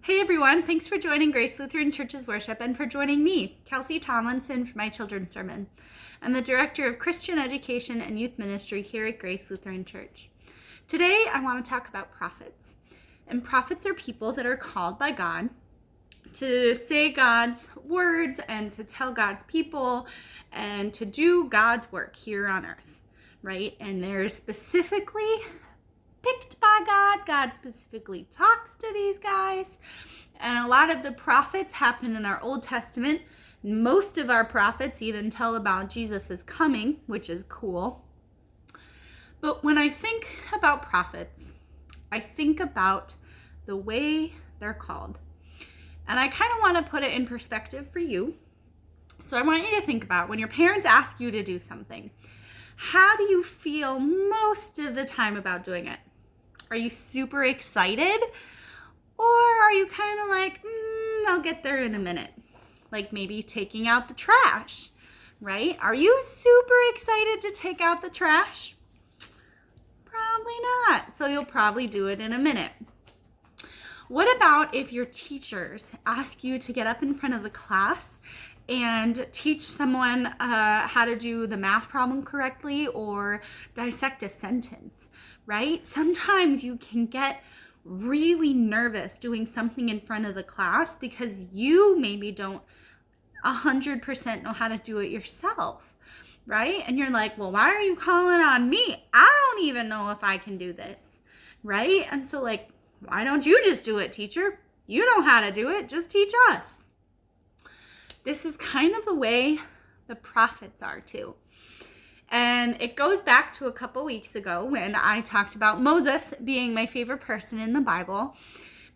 Hey everyone, thanks for joining Grace Lutheran Church's worship and for joining me, Kelsey Tomlinson, for my children's sermon. I'm the Director of Christian Education and Youth Ministry here at Grace Lutheran Church. Today I want to talk about prophets. And prophets are people that are called by God to say God's words and to tell God's people and to do God's work here on earth, right? And they're specifically picked by God. God specifically talks to these guys. And a lot of the prophets happen in our Old Testament. Most of our prophets even tell about Jesus' coming, which is cool. But when I think about prophets, I think about the way they're called. And I kind of want to put it in perspective for you. So I want you to think about when your parents ask you to do something, how do you feel most of the time about doing it? Are you super excited? Or are you kind of like, I'll get there in a minute? Like maybe taking out the trash, right? Are you super excited to take out the trash? Probably not. So you'll probably do it in a minute. What about if your teachers ask you to get up in front of the class and teach someone how to do the math problem correctly or dissect a sentence, right? Sometimes you can get really nervous doing something in front of the class because you maybe don't 100% know how to do it yourself, right? And you're like, well, why are you calling on me? I don't even know if I can do this, right? And so like, why don't you just do it, teacher? You know how to do it. Just teach us. This is kind of the way the prophets are too. And it goes back to a couple weeks ago when I talked about Moses being my favorite person in the Bible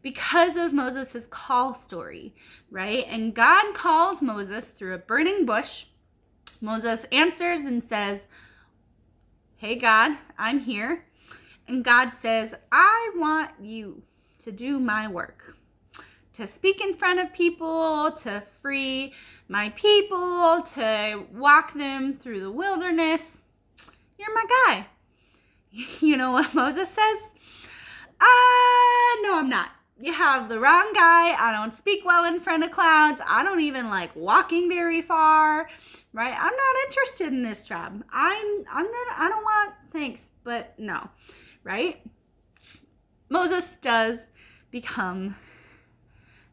because of Moses' call story, right? And God calls Moses through a burning bush. Moses answers and says, hey God, I'm here. And God says, I want you to do my work. To speak in front of people, to free my people, to walk them through the wilderness. You're my guy. You know what Moses says? No, I'm not. You have the wrong guy. I don't speak well in front of clouds. I don't even like walking very far, right? I'm not interested in this job. I don't want, thanks, but no, right? Moses does become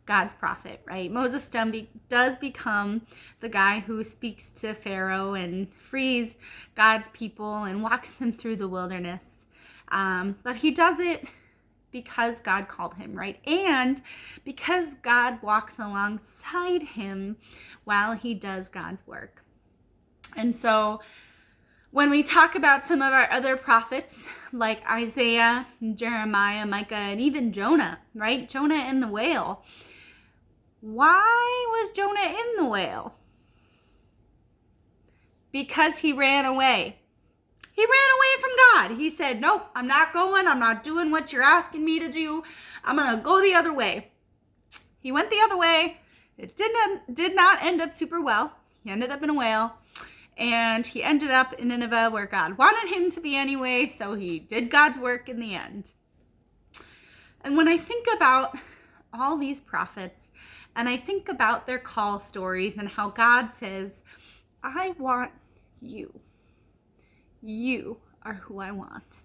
God's prophet, right? Moses does become the guy who speaks to Pharaoh and frees God's people and walks them through the wilderness. But he does it because God called him, right? And because God walks alongside him while he does God's work. And so when we talk about some of our other prophets, like Isaiah, Jeremiah, Micah, and even Jonah, right? Jonah and the whale. Why was Jonah in the whale? Because he ran away. He ran away from God. He said, nope, I'm not going. I'm not doing what you're asking me to do. I'm going to go the other way. He went the other way. It did not end up super well. He ended up in a whale. And he ended up in Nineveh where God wanted him to be anyway. So he did God's work in the end. And when I think about all these prophets, and I think about their call stories and how God says, I want you. You are who I want.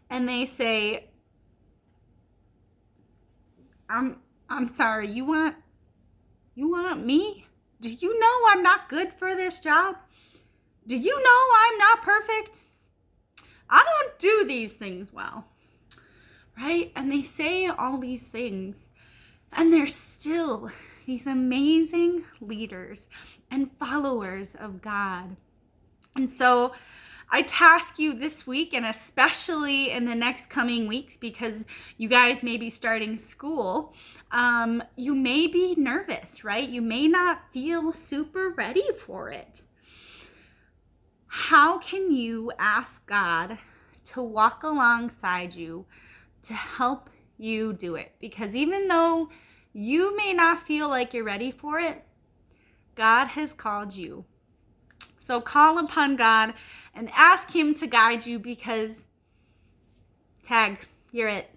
And they say, I'm sorry, you want me? Do you know I'm not good for this job? Do you know I'm not perfect? I don't do these things well, right? And they say all these things. And they're still these amazing leaders and followers of God. And so I task you this week, and especially in the next coming weeks, because you guys may be starting school, you may be nervous, right? You may not feel super ready for it. How can you ask God to walk alongside you to help you do it? Because even though you may not feel like you're ready for it, God has called you. So call upon God and ask him to guide you because, tag, you're it.